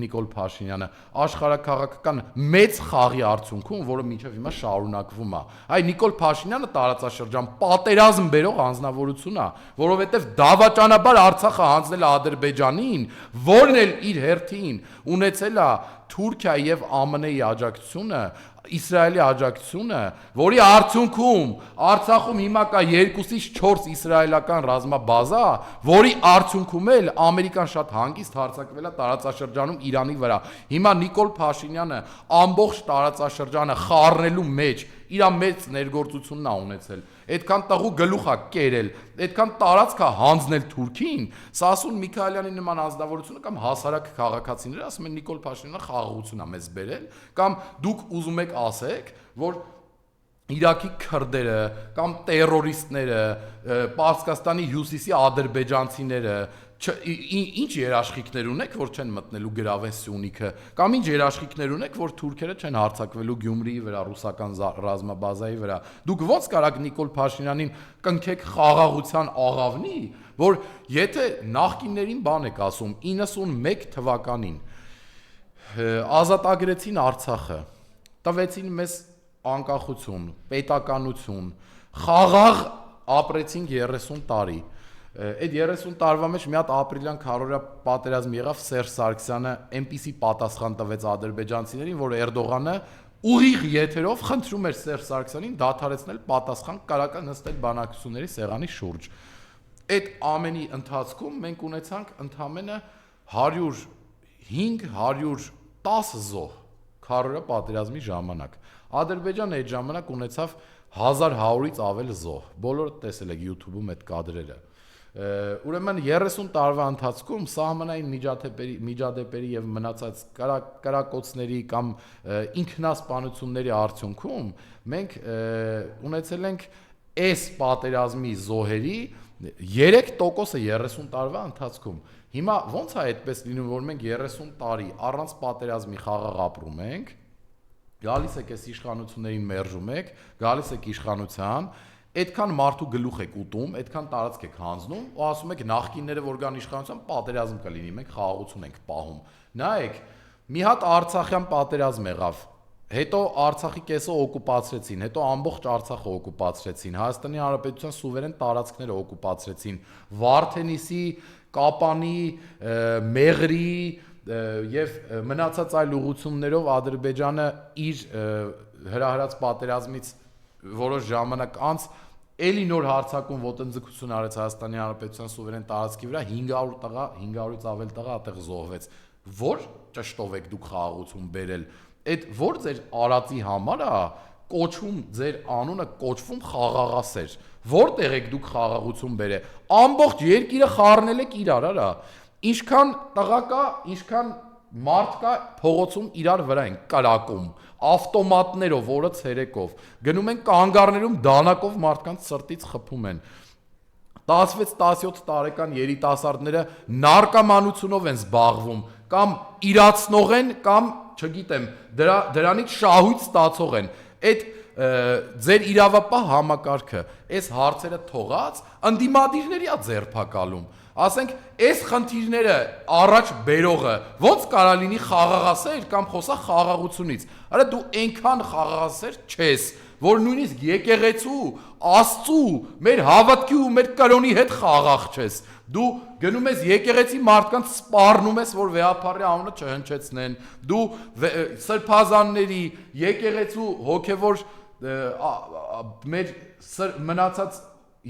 Speaker 2: Նիկոլ Փաշինյանը աշխարհաքաղաքական մեծ խաղի արդյունքում, որը մինչև հիմա շարունակվում է։ Այ Նիկոլ Փաշինյանը տարածաշրջան պատերազմ բերող անձնավորություն է, որովհետև դավաճանաբար Արցախը հանձնել է Ադրբեջանին, որն էլ իր հերթին ունեցել է Թուրքիայի եւ ԱՄՆ-ի աջակցությունը, Իսրայելի աջակցությունը, որի արդյունքում Արցախում հիմա կա 2-ից 4 իսրայելական ռազմաբազա, որի արդյունքում էլ Ամերիկան շատ հանգիստ հարձակվել է տարածաշրջանում Իրանի վրա։ Հիմա Նիկոլ Փաշինյանը ամբողջ տարածաշրջանը խառնելու մեջ իր մեծ ներգործությունն է ունեցել։ Այդքան տղու գլուխ է կերել, այդքան տարածք է հանձնել Թուրքին, Սասուն Միքայելյանի նման անձնավորությունը կամ հասարակ քաղաքացիները ասում են Նիկոլ Փաշինյանը խաղաղություն է մեզ բերել, կամ դուք ուզում եք ասեք, որ Իրաքի քրդերը կամ տերորիստները, Պարսկաստանի հյուսիսի ադրբեջանցիները ինչ երաշխիքներ ունեք, որ չեն մտնելու գրավեն Սյունիքը, կամ ինչ երաշխիքներ ունեք, որ թուրքերը չեն հարձակվելու Գյումրիի վրա, ռուսական ռազմաբազայի վրա։ Դուք ո՞նց կարաք Նիկոլ Փաշինյանին կնքեք խաղաղության աղավնի, որ եթե նախկիններին բան եք ասում 91 թվականին ազատագրեցին Արցախը, տվեցին մեզ անկախություն, պետականություն, խաղաղ ապրեցինք 30 տարի։ Այդ 30 տարվա մեջ մի հատ ապրիլյան քարոզիա պատերազմ եղավ, Սերժ Սարգսյանը այնպիսի պատասխան տվեց ադրբեջանցիներին, որ Էրդողանը ուղիղ եթերով խնդրում էր Սերժ Սարգսյանին դադարեցնել պատասխան կարական նստել բանակցությունների սեղանի շուրջ։ Այդ ամենի ընթացքում մենք ունեցանք ընդամենը 105-110 զոհ քարոզիա պատերազմի ժամանակ։ Ադրբեջանը այդ ժամանակ ունեցավ 1100-ից ավել զոհ։ Բոլորը տեսել եք YouTube-ում այդ կադրերը։ Ուրեմն 30 տարվա ընթացքում սահմանային միջադեպերի եւ մնացած կրակոցների կամ ինքնասպանությունների արդյունքում մենք ունեցել ենք այս պատերազմի զոհերի 3%-ը 30 տարվա ընթացքում։ Հիմա ո՞նց է այդպես լինում, որ մենք 30 տարի առանց պատերազմի խաղաղ ապրում ենք, գալիս եք այս իշխանություններին մերժում եք, գալիս եք իշխանության, այդքան մարդու գլուխ եք ուտում, այդքան տարածք եք հանձնում, ու ասում եք նախկինները որ գան իշխանության պատերազմ կլինի, մենք խաղաղություն ենք պահում։ Նայեք, մի հատ Արցախյան պատերազմ եղավ, հետո Արցախի կեսը օկուպացրեցին, հետո ամբողջ Արցախը օկուպացրեցին, Հայաստանի Հանրապետության սուվերեն տարածքները օկուպացրեցին, Վարդենիսի, Կապանի, Մեղրի եւ մնացած այլ ուղղություններով Ադրբեջանը իր հրահրած պատերազմից որոշ ժամանակ անց էլի նոր հարձակում ոտնձգություն արեց Հայաստանի Հանրապետության սուվերեն տարածքի վրա 500 տղա, 500-ից ավել տղա այդտեղ զոհվեց։ Որ ճշտով եք դուք խաղաղություն բերել։ Այդ որ ձեր արածի համար է կոչվում ձեր անունը կոչվում խաղաղասեր։ Որտեղ եք դուք խաղաղություն բերել։ Ամբողջ երկիրը խառնել եք իրար, արա։ Ինչքան տղա կա, ինչքան մարդ կա փողոցում իրար վրա են կրակում, ավտոմատներով, օրը ցերեկով, գնում են կանգառներում դանակով մարդկանց սրտից խփում են։ 16-17 տարեկան երիտասարդները նարկոմանությունով են զբաղվում, կամ իրացնող են, կամ, չգիտեմ, դրանից շահույթ ստացող են։ Այդ ձեր իրավապահ համակարգը այս հարցերը թողած ընդդիմադիրների է ձերբակալում։ Ասենք, այս խնդիրները առաջ բերողը ոնց կարա լինի խաղաղասեր կամ խոսա խաղաղությունից։ Արա դու այնքան խաղաղասեր չես, որ նույնիսկ եկեղեցու, Աստծու, մեր հավատքի ու մեր կրոնի հետ խաղաղ չես։ Դու գնում ես եկեղեցի մարդկանց սպառնում ես, որ վեհապարի անունը չհնչեցնեն։ Դու սրբազանների, եկեղեցու հոգևոր մեր մնացած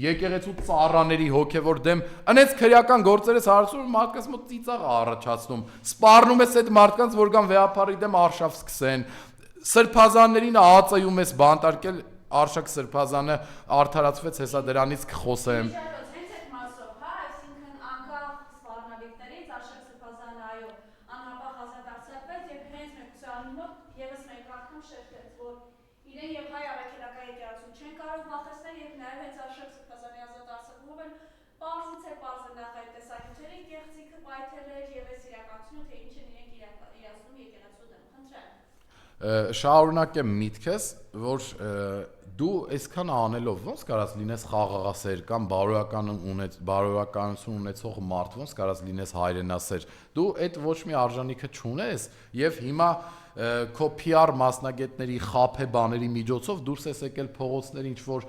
Speaker 2: եկեղեցու ծառաների հոգևոր դեմ անենց քրեական գործերս հարցում մարդկանց մոտ ծիծաղ առաջացնում։ Սպառնում ես այդ մարդկանց, որ կան վեհապարի դեմ արշավ սկսեն։ Սրբազաններին ԱԱԾ-ում ես բանտարկել, Արշակ Սրբազանը արդարացվեց, հեսա դրանից կխոսեմ։ Շարունակեմ միտքս, որ դու այսքան անելով ոնց կարաս լինես խաղաղասեր կամ բարոյականություն ունեցող մարդ, ոնց կարաս լինես հայրենասեր։ Դու այդ ոչ մի արժանիքը չունես եւ հիմա քո PR մասնագետների խափե բաների միջոցով դուրս ես եկել փողոցներ ինչ որ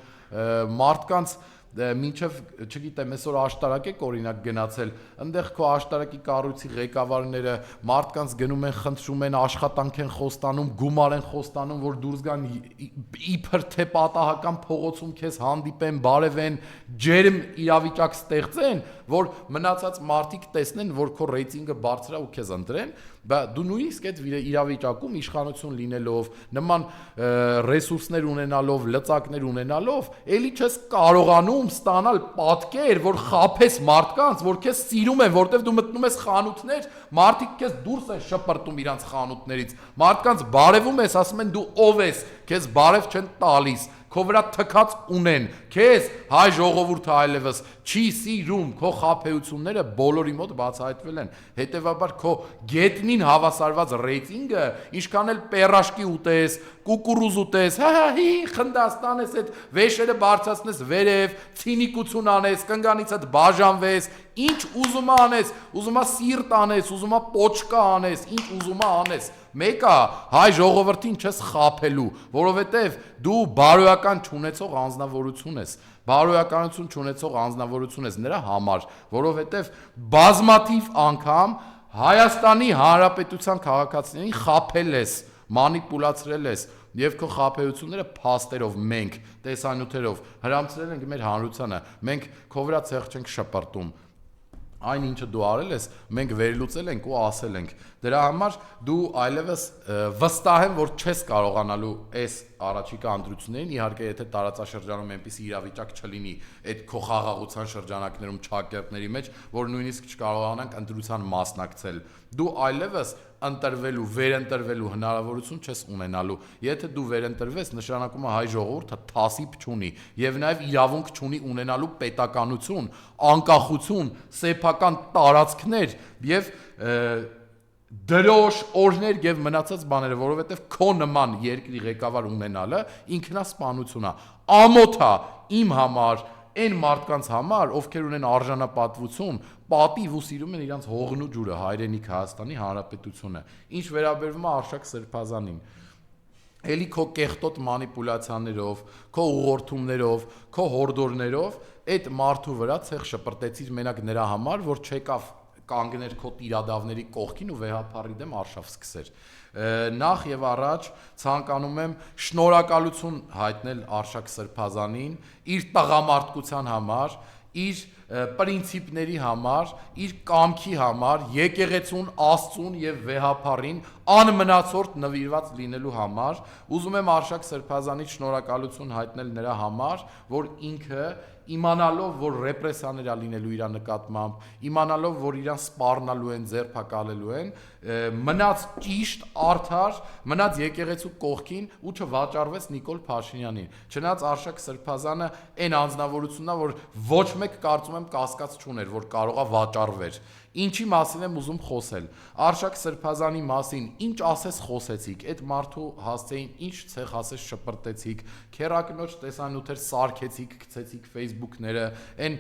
Speaker 2: մարդկանց մինչև, չգիտեմ, այսօր աշտարակ եք օրինակ գնացել, այնտեղ քո աշտարակի կառույցի ղեկավարները մարդկանց գնում են, խնդրում են, աշխատանք են խոստանում, գումար են խոստանում, որ դուրս գան իբր թե պատահական փողոցում քեզ հանդիպեն, բարևեն, ջերմ իրավիճակ ստեղծեն, որ մնացած մարդիկ տեսնեն, որ քո ռեյտինգը բարձր է ու քեզ ընտրեն, դու նույնիսկ այդ իրավիճակում իշխանություն լինելով, նման ռեսուրսներ ունենալով, լծակներ ունենալով, էլի չես կարողանում ստանալ պատկեր, որ խափես մարդկանց, որ քեզ սիրում են, որտեվ դու մտնում ես խանութներ, մարդիկ քեզ դուրս են շպրտում իրանց խանութներից, մարդկանց բարևում ես, ասում են դու ով ես, քեզ բարև չեն տալիս, քո վրա թքած ունեն, քեզ հայ ժողովուրդը այլևս չի սիրում, քո խափեությունները բոլորի մոտ բացահայտվել են, հետևաբար քո գետնին հավասարված ռեյտինգը, ինչքան էլ պերաշկի ուտես, կուկուրուզ ուտես, հի, խնդաս տանես, այդ վեշերը բարձրացնես վերև, ցինիկություն անես, կնգանից հետ բաժանվես, ինչ ուզում անես, ուզում սիրտ անես, ուզում պոչկա անես, ինչ ուզում անես, մեկը հայ ժողովրդին չես խափելու, որովհետև դու բարոյական չունեցող անձնավորություն ես, բարոյականություն չունեցող անձնավորություն ես նրա համար, որովհետև բազմաթիվ անգամ Հայաստանի Հանրապետության քաղաքացիներին խափել ես, մանիպուլացրել ես եւ քո խափեությունները փաստերով մենք տեսանյութերով հրամցրել ենք մեր հանրությանը, մենք քո վրա ցեղ չենք շպրտում, այն ինչը դու արել ես, մենք վերլուծել ենք ու ասել ենք, դրա համար դու այլևս վստահ եմ, որ չես կարողանալու այս առաջիկա ընտրություններին, իհարկե եթե տարածաշրջանում այնպիսի իրավիճակ չլինի այդ քո խաղաղության շրջանակներում չակերտների մեջ, որ նույնիսկ չկարողանանք ընտրության մասնակցել, դու այլևս ընտրվելու, վերընտրվելու հնարավորություն չես ունենալու, եթե դու վերընտրվես, նշանակում է հայ ժողովուրդը թասիբ չունի եւ նաեւ իրավունք չունի ունենալու պետականություն, անկախություն, սեփական տարածքներ եւ դրոշ, օրհներ եւ մնացած բաները, որովհետեւ քո նման երկրի ղեկավար ունենալը ինքնասպանություն է, ամոթ է իմ համար, այն մարդկանց համար, ովքեր ունեն արժանապատվություն, պատիվ ու սիրում են իրանց հողն ու ջուրը, հայրենիք Հայաստանի Հանրապետությունը, ինչ վերաբերվում է Արշակ Սրբազանին, էլի քո կեղտոտ մանիպուլյացիաներով, քո ուղղորդումներով, քո հորդորներով այդ մարդու վրա ցեղ շպրտեցիր մենակ նրա համար, որ չեկավ կանգներ քո տիրադավների կողքին ու վեհապարի դեմ արշավ սկսեր։ Նախ եւ առաջ ցանկանում եմ շնորհակալություն հայտնել Արշակ Սրբազանին իր տղամարդկության համար, իր պրինցիպների համար, իր կամքի համար, եկեղեցուն, Աստծուն եւ վեհապարին անմնացորդ նվիրված լինելու համար, ուզում եմ Արշակ Սրբազանից շնորհակալություն հայտնել նրա համար, որ ինքը իմանալով, որ ռեպրեսիաներ է լինելու իր նկատմամբ, իմանալով, որ իրան սպառնալու են, ձերբակալելու են, մնաց ճիշտ, արդար, մնաց եկեղեցու կողքին ու չվաճառվեց Նիկոլ Փաշինյանին։ Չնայած Արշակ Սրբազանը այն անձնավորությունն է, որ ոչ մեկ կարծում եմ եմ կասկած չուներ, որ կարողա վաճառվեր։ Ինչի մասին եմ ուզում խոսել։ Արշակ Սրբազանի մասին ինչ ասես խոսեցիք, այդ մարդու հասցեին ինչ ցեղ ասես շպրտեցիք, քերակնոջ տեսանյութեր սարքեցիք, գցեցիք Facebook-ները, այն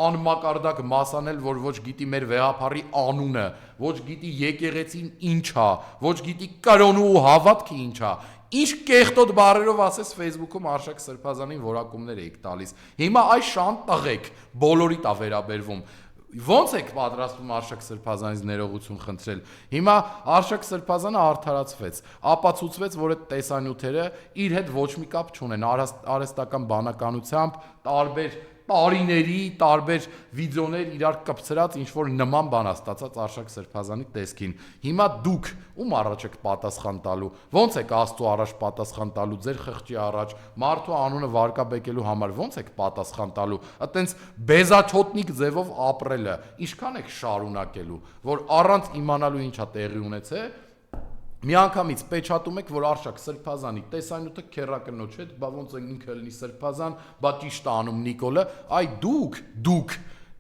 Speaker 2: անմակարդակ մասանել, որ ոչ գիտի մեր վեհապարի անունը, ոչ գիտի եկեղեցին ինչ է, ոչ գիտի կրոնը ու հավատքը ինչ է։ Ինչ կեղտոտ բառերով ասես Facebook-ում Արշակ Սրբազանին որակումներ եք տալիս։ Հիմա այս շան տղեկ բոլորիդ է վերաբերվում։ Ոնց եք պատրաստվում Արշակ Սրբազանից ներողություն խնդրել։ Հիմա Արշակ Սրբազանը արդարացվեց, ապացուցվեց, որ այդ տեսանյութերը իր հետ ոչ մի կապ չունեն արհեստական բանականությամբ, տարբեր տարիների, տարբեր վիդեոներ իրար կպցրած ինչ որ նման բան ստացած Արշակ Սրբազանի տեսքին։ Հիմա դուք ում առաջ եք պատասխան տալու։ Ոնց եք Աստծո առաջ պատասխան տալու ձեր խղճի առաջ, մարդու անունը վարկաբեկելու համար ոնց եք պատասխան տալու։ Այտենց բեզաչոտնիկ ձևով ապրելը ինչքան եք շարունակելու, որ առանց իմանալու ինչա տեղի ունեցե։ Միանգամից պեչատում եք, որ Արշակ Սրբազանի տեսանյութը քերակնոջ հետ, բա ոնց է ինքը լինի Սրբազան, բա ճիշտ է անում Նիկոլը, այ դուք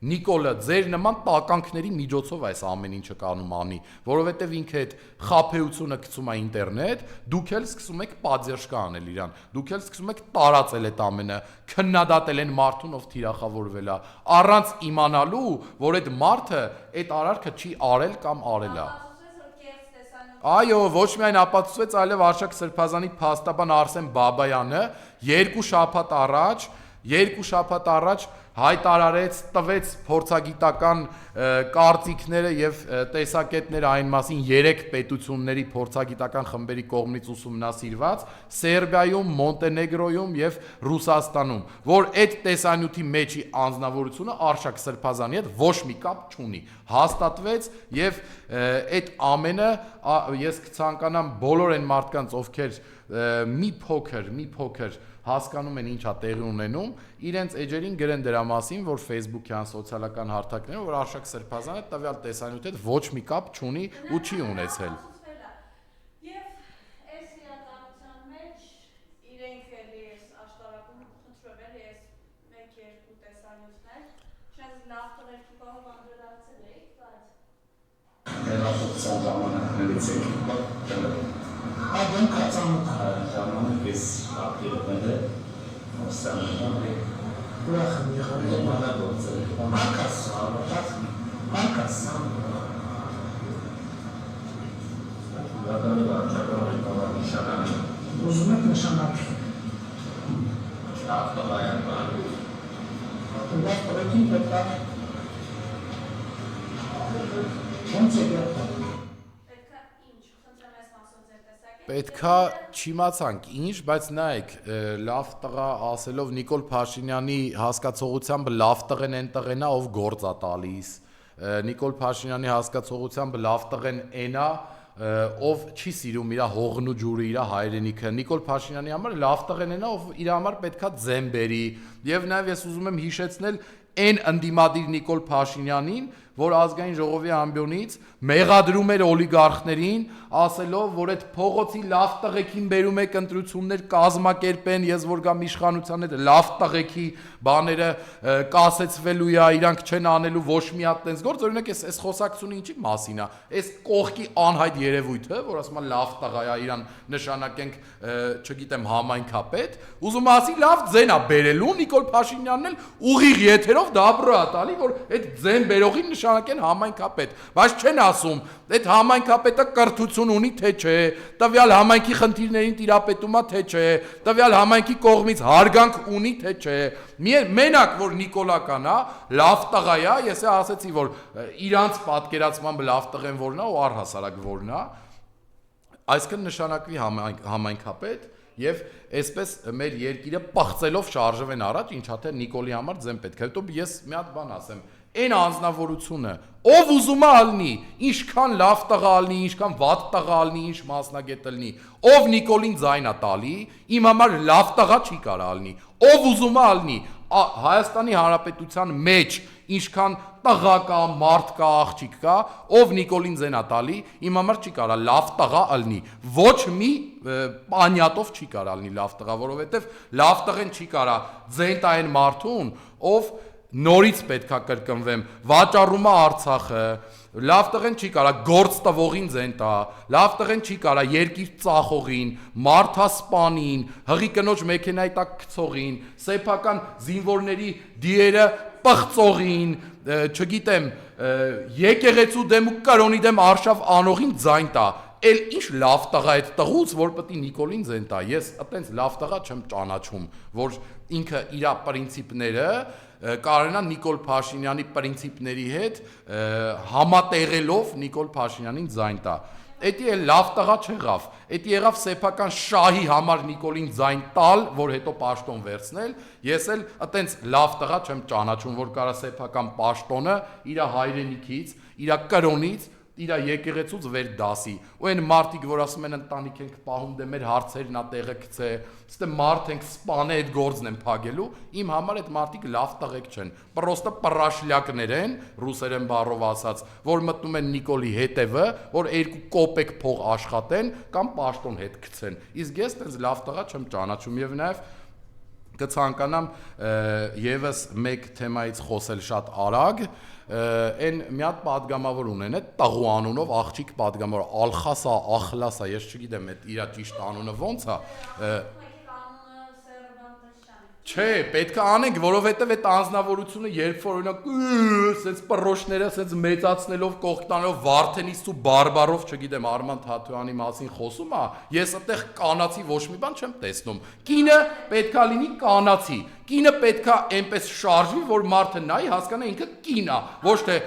Speaker 2: Նիկոլը ձեր նման տականքների միջոցով այս ամեն ինչը կանում անի, որովհետև ինքը այդ խաբեությունը գցում է ինտերնետ, դուք էլ սկսում եք պատժեշկա անել իրան, դուք էլ սկսում եք տարածել այդ ամենը, քննադատել են մարդուն, ով թիրախավորվել է, առանց իմանալու, որ այդ մարդը այդ արարքը չի արել կամ արել է։ Այո, ոչ միայն ապացուցվեց, այլև Արշակ Սրբազանի փաստաբան Արսեն Բաբայանը երկու շաբաթ առաջ հայտարարեց, տվեց փորձագիտական կարծիքները եւ տեսակետները այն մասին 3 պետությունների փորձագիտական խմբերի կողմից ուսումնասիրված Սերբիայում, Մոնտենեգրոյում եւ Ռուսաստանում, որ այդ տեսանյութի մեջի անձնավորությունը Արշակ Սրբազանի հետ ոչ մի կապ չունի։ Հաստատվեց եւ այդ ամենը ես կցանկանամ բոլոր այն մարդկանց, ովքեր մի փոքր հասկանում են ինչա տեղի ունենում, իրենց էջերին գրեն դրա մասին, որ Facebook-յան սոցիալական հարթակներում, որ Արշակ Սրբազանը տվյալ տեսանյութի հետ ոչ մի կապ չունի ու չի ունեցել։
Speaker 1: Եվ այս իրականության մեջ իրենք էլի այս աշտարակում խնդրում եմ ես 1-2 տեսանյութներ, չնայած լավ տղեր կարող անդրադարձել եք, բայց
Speaker 3: Ներողություն ժամանակներից եք Ադեմ ժամանակ ես ապիրվել է Սամոն ուրախ եմ եղել Մարկաս ուզում եք նշանակել ավտոբան դա պրոկին պետք է ոնց է
Speaker 2: Պետքա չիմացանք ինչ, բայց նայեք, լավ տղա ասելով Նիկոլ Փաշինյանի հասկացողությամբ լավ տղեն են տղեն է, ով գործ է տալիս։ Նիկոլ Փաշինյանի հասկացողությամբ լավ տղեն են է, ով չի սիրում իր հողն ու ջուրը, իր հայրենիքը։ Նիկոլ Փաշինյանի համար լավ տղեն են է, ով իր համար պետքա ձեն բերի։ Եվ նաև ես ուզում եմ հիշեցնել այն ընդդիմադիր Նիկոլ Փաշինյանին, որ ազգային ժողովի ամբիոնից մեղադրում էր օլիգարխներին, ասելով, որ այդ փողոցի լավ տղեկին բերում եք ընտրություններ կազմակերպեն, ես որ գամ իշխանության հետ լավ տղեկի բաները կասեցվելու է, իրանք չեն անելու ոչ մի հատ տենց գործ, օրինակ այս խոսակցությունը ինչի մասին է, այս կողքի անհայտ երևույթը, որ ասում է լավ տղա է, իրան նշանակենք, չգիտեմ, համայնքապետ, ուզում ասի լավ ձեն է բերելու, Նիկոլ Փաշինյանն էլ ուղիղ եթերով դաբրո է տալի, որ այդ ձեն բերողին նշանակեն համայնքապետ, բայց չեն ասում, այդ համայնքապետը կրթություն ունի թե չէ, տվյալ համայնքի խնդիրներին տիրապետում է թե չէ, տվյալ համայնքի կողմից հարգանք ունի թե չէ։ Մենակ որ Նիկոլական է, լավ տղա է, ես ասեցի, որ իրանց պատկերացմամբ լավ տղեն որն է ու առհասարակ որն է, այսինքն նշանակվի համայնքապետ եւ այսպես մեր երկիրը պղծելով շարժվեն առաջ, ինչա թե Նիկոլի համար ձեն պետք է։ Հետո ես մի հատ բան ասեմ, այն անձնավորությունը, ով ուզում է ալնի, ինչքան լավ տղա ալնի, ինչքան վատ տղա ալնի, ինչ մասնագետ ալնի, ով Նիկոլին ձայն է տալի, իմ համար լավ տղա չի կարող ալնի, ով ուզում է ալնի, Հայաստանի Հանրապետության մեջ ինչքան տղա կա, մարդ կա, աղջիկ կա, ով Նիկոլին ձեն է տալի, իմ համար չի կարող լավ տղա ալնի, ոչ մի պանյատով չի կարող ալնի լավ տղա, որովհետև լավ տղեն չի կարող ձեն տա այն մարդուն, ով նորից պետքա կրկնվեմ, վաճառումը Արցախը, լավ տղեն չի կարա գործ տվողին ձեն տա, լավ տղեն չի կարա երկիր ծախողին, մարդասպանին, հղի կնոջ մեքենայի տակ գցողին, սեփական զինվորների դիերը պղծողին, չգիտեմ, եկեղեցու դեմ ու կրոնի դեմ արշավ անողին ձայն տա։ Էլ ինչ լավ տղա այդ տղուց, որ պետք է Նիկոլին ձեն տա։ Ես այտենց լավ տղա չեմ ճանաչում, որ ինքը իր պրինցիպները կարողանա Նիկոլ Փաշինյանի պրինցիպների հետ համատեղելով Նիկոլ Փաշինյանին ձայն տա։ Էդի էլ լավ տղա չեղավ։ Էդի եղավ սեփական շահի համար Նիկոլին ձայն տալ, որ հետո պաշտոն վերցնել։ Ես էլ այտենց լավ տղա չեմ ճանաչում, որ կարա սեփական պաշտոնը իր հայրենիքից, իր կրոնից իր եկեղեցուց վեր դասի, ու այն մարդիկ, որ ասում են ընտանիք ենք պահում, դե մեր հարցերն ա տեղը գցե, ստե մարդ ենք սպանե այդ գործն են փագելու, իմ համար այդ մարդիկ լավ տղեկ չեն, պրոստը պրաշլյակներ են, ռուսերեն բառով ասած, որ մտնում են Նիկոլի հետևը, որ 2 կոպեկ փող աշխատեն կամ պաշտոն հետ գցեն, իսկ ես տենց լավ տղա չեմ ճանաչում եւ նաեւ կցանկանամ եւս մեկ թեմայից խոսել շատ արագ, այն մի հատ պատգամավոր ունեն, այդ տաղու անունով աղջիկ պատգամավոր, Ալխասա, Ախլասա, ես չգիտեմ այդ իր ճիշտ անունը ոնց է, Չէ, պետք է անենք, որովհետև այդ անձնավորությունը երբ որ օրինակ սենց պռոշները սենց մեծացնելով կողք տանելով Վարդենից ու բարբարով, չգիտեմ, Արման Թաթոյանի մասին խոսում է, ես այդտեղ կանացի ոչ մի բան չեմ տեսնում։ Կինը պետքա լինի կանացի։ Կինը պետքա այնպես շարժվի, որ մարդը նայի հասկանա ինքը կին է, ոչ թե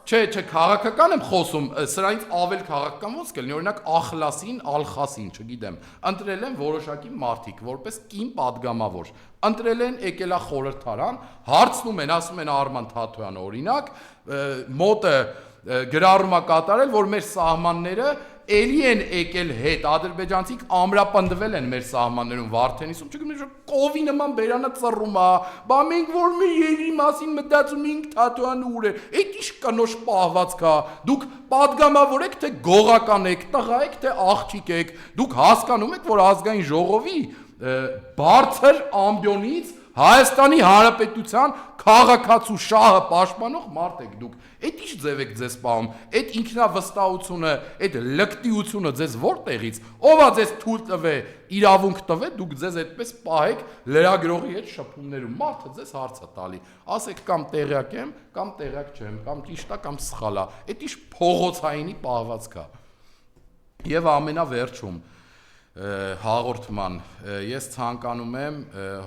Speaker 2: Չէ, քաղաքական եմ խոսում, սրանից ավել քաղաքական ոնց կլինի, օրինակ Ախլասին, Ալխասին, չգիտեմ, ընտրել են որոշակի մարդիկ, որպես կին պատգամավոր, ընտրել են եկելա խորհրդարան, հարցնում են, ասում են Արման Թաթոյանը օրինակ, մոտը գրառում է կատարել, որ մեր սահմանները էլի են եկել հետ, ադրբեջանցիք ամրապնդվել են մեր սահմաններում Վարդենիսում, չգիտեմ, կովի նման բերանա ծռում է, բա մենք որ մեր երի մասին մտածում ենք Թաթոյանը ուր է, այդ ինչ կնոջ պահվածք է, դուք պատգամավոր եք, թե գողական եք, տղա եք, թե աղջիկ եք, դուք հասկանում եք, որ ազգային ժողովի բարձր ամբիոնից Հայաստանի Հանրապետության քաղաքացու շահը պաշտպանող մարդ եք դուք։ Այդ ինչ ձև եք ձեզ պահում, այդ ինքնավստահությունը, այդ լկտիությունը ձեզ որտեղից, ով է ձեզ թույլ տվե, իրավունք տվե, դուք ձեզ այդպես պահեք լրագրողի հետ շփումներում, մարդը ձեզ հարց է տալի, ասեք կամ տեղյակ եմ, կամ տեղյակ չեմ, կամ ճիշտ է, կամ սխալ է, այդ ինչ փողոցայինի պահվածք է։ Եվ ամենավերջում հաղորդման ես ցանկանում եմ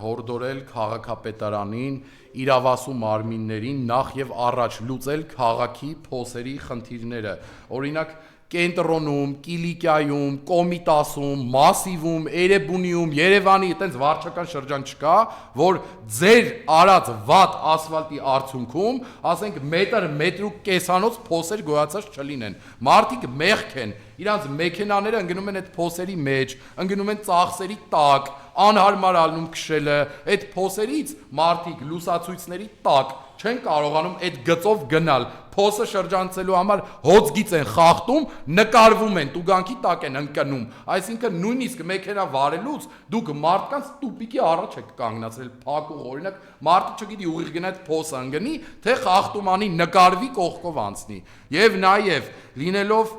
Speaker 2: հորդորել քաղաքապետարանին իրավասու մարմիններին նախ եւ առաջ լուծել քաղաքի փոսերի խնդիրները, օրինակ Կենտրոնում, Կիլիկիայում, Կոմիտասում, Մասիվում, Էրեբունիում, Երևանի այտենց վարչական շրջան չկա, որ ձեր արած վատ ասֆալտի արդյունքում, ասենք մետր ու կեսանոց փոսեր գոյացած չլինեն։ Մարդիկ մեղք են, իրանց մեքենաները ընկնում են այդ փոսերի մեջ, ընկնում են ծախսերի տակ, անհարմար ալնում քշելը, այդ փոսերից մարդիկ լուսացույցների տակ չեն կարողանում այդ գծով գնալ, փոսը շրջանցելու համար հոծգից են խախտում, նկարվում են, տուգանքի տակ են ընկնում, այսինքն նույնիսկ մեքենա վարելուց դուք մարդկանց տուպիկի առաջ եք կանգնացրել, փակուղ, օրինակ մարդը չգիտի ուղիղ գնա այդ փոսը ընկնի, թե խախտումանի նկարվի կողքով անցնի, եւ նաեւ լինելով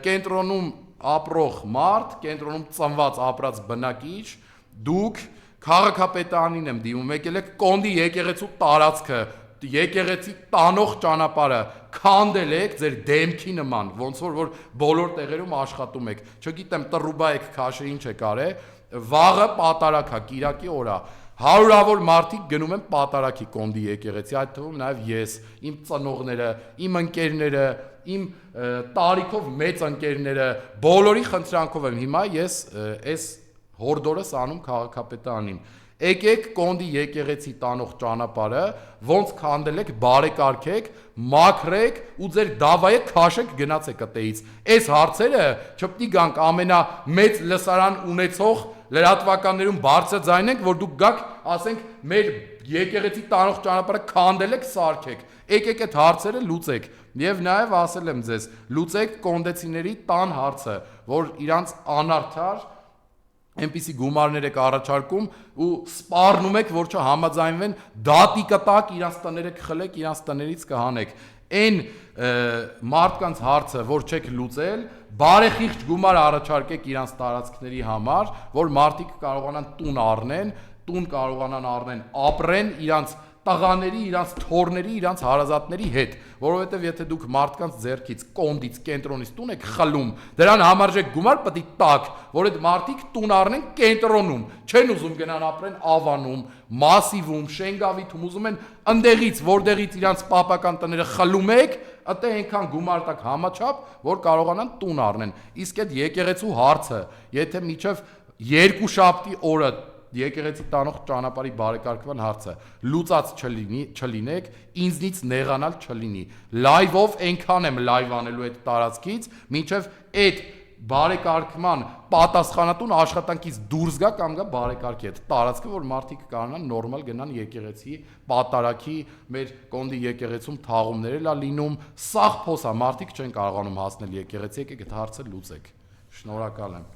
Speaker 2: կենտրոնում ապրող մարդ, կենտրոնում ծնված ապրած բնակիչ, դուք քաղաքապետարանին եմ դիմում, եկել եք Կոնդի եկեղեցու տարածքը եկեղեցի տանող ճանապարհը քանդել եք ձեր դեմքի նման, ոնց որ բոլոր տեղերում աշխատում եք, չգիտեմ, տրուբա եք քաշե ինչ եք արել, վաղը պատարակ է, կիրակի օր է, հարյուրավոր մարդիկ գնում են պատարակի Կոնդի եկեղեցի, այդ թվում նաև ես, իմ ծնողները, իմ ընկերները, իմ տարիքով մեծ ընկերները, բոլորի խնդրանքով եմ հիմա ես այս հորդորս անում քաղաքապետարանին։ Եկեք Կոնդի եկեղեցի տանող ճանապարհը, ոնց քանդել եք, բարեկարգեք, մաքրեք ու ձեր դավայը քաշեք գնացեք այդտեղից։ Այս հարցերը չպետք է գանք ամենամեծ լսարան ունեցող լրատվականներում բարձրաձայնենք, որ դուք գաք, ասենք, մեր եկեղեցի տանող ճանապարհը քանդել եք, սարքեք։ Եկեք այդ հարցերը լուծեք։ Եվ նաև ասել եմ ձեզ, լուծեք կոնդեցիների տան հարցը, որ իրանց անարդար այնպիսի գումարներ եք առաջարկում ու սպառնում եք, որ չհամաձայնվեն, դատի կտակ, իրանց տները կխլեք, իրանց տներից կհանեք։ Այն մարդկանց հարցը, որ չեք լուծել, բարեխիղճ գումար առաջարկեք իրանց տարածքների համար, որ մարդիկ կարողանան տուն առնեն, տուն կարողանան առնեն, ապրեն իրանց տղաների, իրանց թորների, իրանց հարազատների հետ, որովհետև եթե դուք մարդկանց ձեռքից, կոնդից, կենտրոնից տուն եք խլում, դրան համարժեք գումար պետք է տակ, որ այդ մարդիկ տուն առնեն կենտրոնում, չեն ուզում գնան ապրեն Ավանում, Մասիվում, Շենգավիթում, ուզում են ընդեղից, որտեղից իրանց պապական տները խլում եք, ըտե այնքան գումար տակ համաչափ, որ կարողանան տուն առնեն։ Իսկ այդ եկեղեցու հարցը, եթե մինչև 2 շաբթի օրը եկեղեցի տանող ճանապարհի բարեկարգման հարցը լուծած չլինեք, ինձնից նեղանալ չլինի։ Լայվով այնքան եմ լայվ անելու այդ տարածքից, մինչև այդ բարեկարգման պատասխանատուն աշխատանքից դուրս գա կամ գա բարեկարգի այդ տարածքը, որ մարդիկ կարողանան նորմալ գնան եկեղեցի, պատարակի, մեր կոնդի եկեղեցում թաղումներ էլա լինում, սաղ փոս է, մարդիկ չեն կարողանում հասնել եկեղեցի, եկեք այդ հարցը լուծեք։ Շնորհակալ եմ։